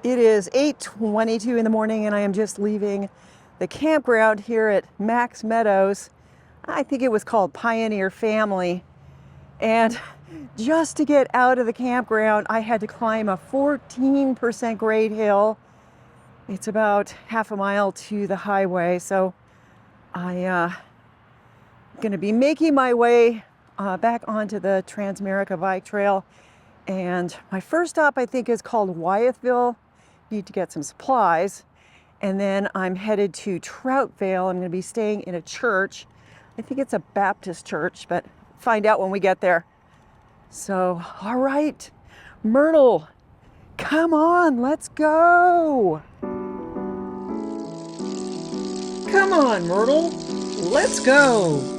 It is 8:22 in the morning and I am just leaving the campground here at Max Meadows. I think it was called Pioneer Family. And just to get out of the campground, I had to climb a 14% grade hill. It's about half a mile to the highway. So I'm going to be making my way back onto the Transamerica Bike Trail. And my first stop, I think, is called Wyethville. Need to get some supplies. And then I'm headed to Troutvale. I'm going to be staying in a church. I think it's a Baptist church, but find out when we get there. So, all right, Myrtle, come on, let's go. Come on, Myrtle, let's go.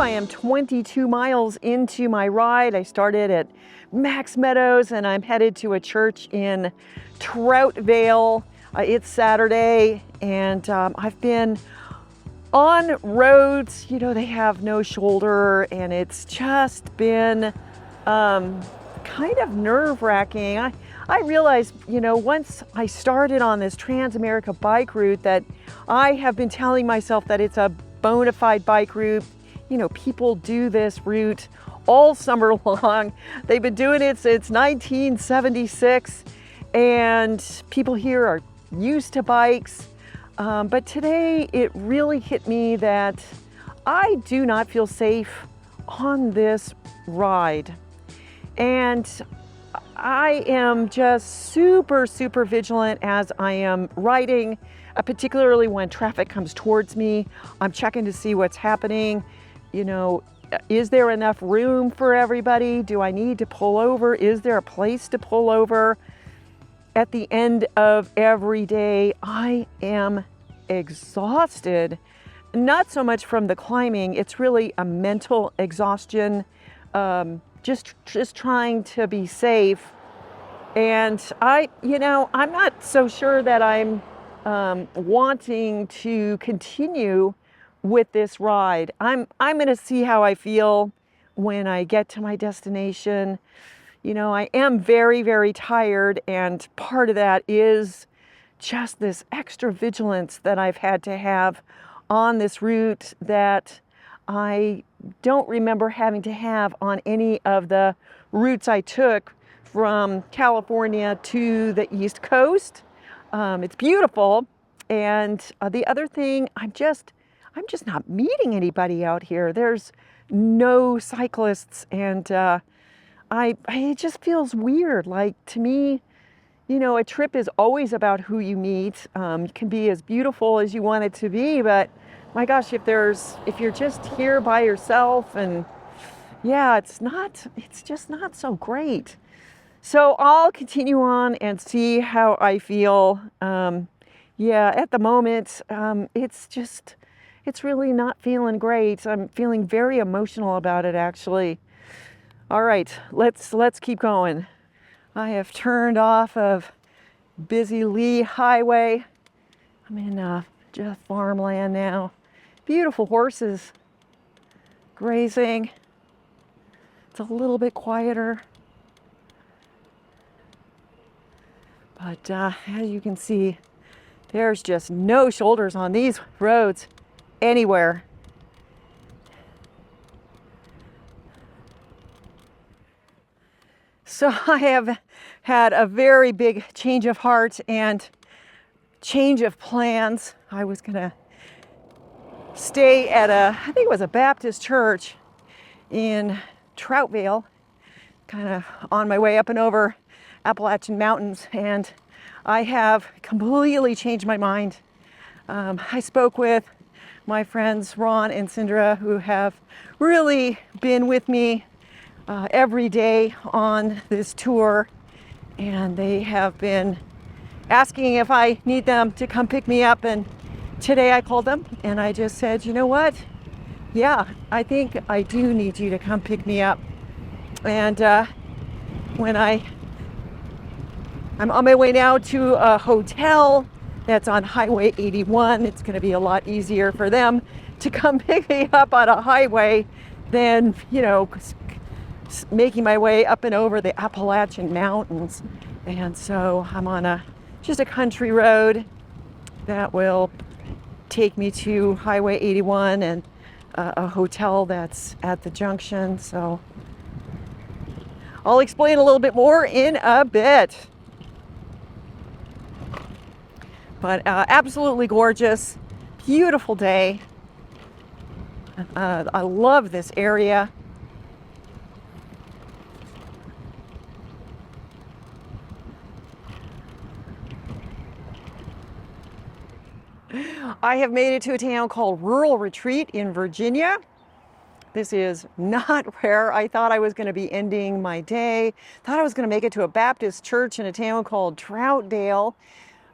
I am 22 miles into my ride. I started at Max Meadows and I'm headed to a church in Troutvale. It's Saturday and I've been on roads, you know, they have no shoulder and it's just been kind of nerve-wracking. I realized, you know, once I started on this Transamerica bike route that I have been telling myself that it's a bona fide bike route. You know, people do this route all summer long. They've been doing it since 1976 and people here are used to bikes. But today it really hit me that I do not feel safe on this ride. And I am just super vigilant as I am riding, particularly when traffic comes towards me. I'm checking to see what's happening. You know, is there enough room for everybody? Do I need to pull over? Is there a place to pull over? At the end of every day, I am exhausted. Not so much from the climbing, it's really a mental exhaustion, just trying to be safe. And I'm not so sure that I'm wanting to continue with this ride. I'm going to see how I feel when I get to my destination. You know, I am very tired, and part of that is just this extra vigilance that I've had to have on this route that I don't remember having to have on any of the routes I took from California to the East Coast. It's beautiful. And the other thing, I'm just not meeting anybody out here. There's no cyclists, and it just feels weird. Like, to me, you know, a trip is always about who you meet. It can be as beautiful as you want it to be, but my gosh, if you're just here by yourself, and yeah, it's just not so great. So I'll continue on and see how I feel. Yeah, at the moment, it's really not feeling great. I'm feeling very emotional about it, actually. All right, let's keep going. I have turned off of busy Lee Highway. I'm in just farmland now. Beautiful horses grazing. It's a little bit quieter. But as you can see, there's just no shoulders on these roads anywhere. So I have had a very big change of heart and change of plans. I was gonna stay at I think it was a Baptist church in Troutvale, kind of on my way up and over Appalachian Mountains, and I have completely changed my mind. I spoke with my friends Ron and Cindra, who have really been with me every day on this tour, and they have been asking if I need them to come pick me up. And today I called them and I just said, you know what? Yeah, I think I do need you to come pick me up. And when I'm on my way now to a hotel that's on Highway 81, it's going to be a lot easier for them to come pick me up on a highway than, you know, making my way up and over the Appalachian Mountains. And so I'm on just a country road that will take me to Highway 81 and a hotel that's at the junction. So I'll explain a little bit more in a bit. But absolutely gorgeous, beautiful day. I love this area. I have made it to a town called Rural Retreat in Virginia. This is not where I thought I was going to be ending my day. Thought I was going to make it to a Baptist church in a town called Troutdale.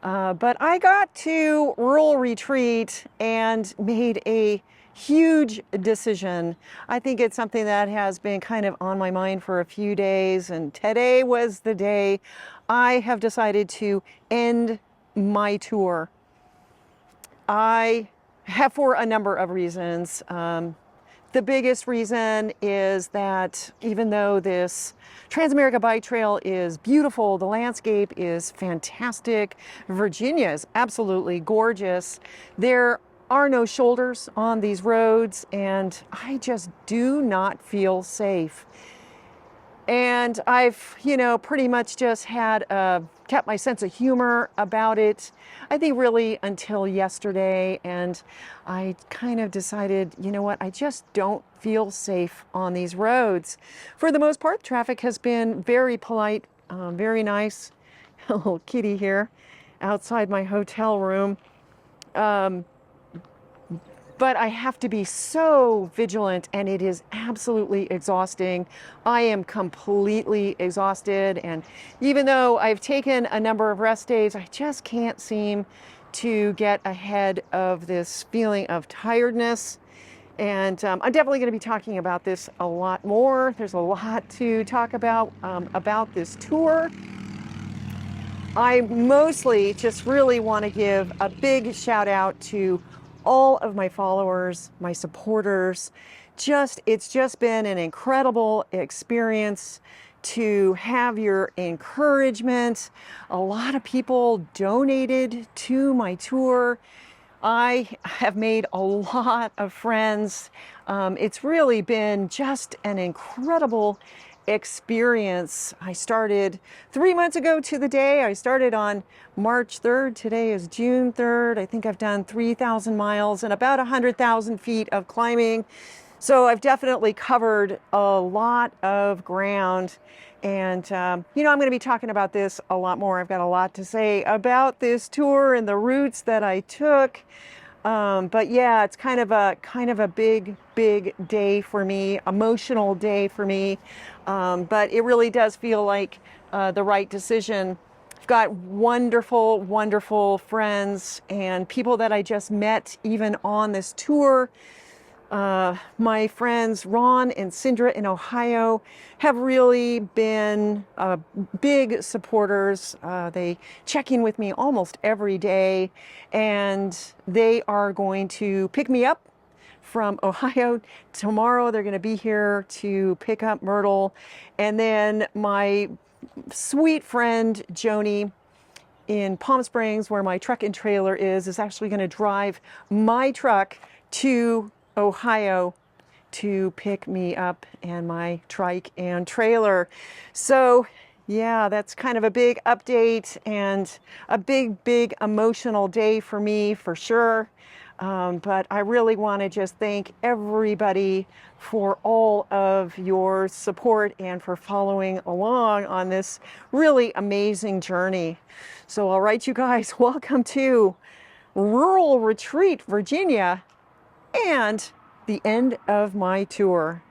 But I got to Rural Retreat and made a huge decision. I think it's something that has been kind of on my mind for a few days, and today was the day I have decided to end my tour. I have, for a number of reasons. The biggest reason is that even though this Trans-America Bike Trail is beautiful, the landscape is fantastic, Virginia is absolutely gorgeous, there are no shoulders on these roads, and I just do not feel safe. And I've, pretty much just had kept my sense of humor about it, I think really until yesterday. And I kind of decided, you know what, I just don't feel safe on these roads. For the most part, traffic has been very polite, very nice. A little kitty here outside my hotel room. But I have to be so vigilant, and it is absolutely exhausting. I am completely exhausted, and even though I've taken a number of rest days, I just can't seem to get ahead of this feeling of tiredness. And I'm definitely going to be talking about this a lot more. There's a lot to talk about this tour. I mostly just really want to give a big shout out to all of my followers, my supporters. It's just been an incredible experience to have your encouragement. A lot of people donated to my tour. I have made a lot of friends. It's really been just an incredible experience. I started 3 months ago to the day. I started on March 3rd. Today is June 3rd. I think I've done 3,000 miles and about 100,000 feet of climbing. So I've definitely covered a lot of ground. And, I'm going to be talking about this a lot more. I've got a lot to say about this tour and the routes that I took. But yeah, it's kind of a big day for me, emotional day for me. But it really does feel like the right decision. I've got wonderful, wonderful friends and people that I just met even on this tour My friends Ron and Sindra in Ohio have really been big supporters. They check in with me almost every day, and they are going to pick me up from Ohio. Tomorrow they're going to be here to pick up Myrtle. And then my sweet friend Joni in Palm Springs, where my truck and trailer is actually going to drive my truck to Ohio to pick me up and my trike and trailer. So yeah, that's kind of a big update and a big emotional day for me for sure. But I really want to just thank everybody for all of your support and for following along on this really amazing journey. So all right, you guys, welcome to Rural Retreat, Virginia, and the end of my tour.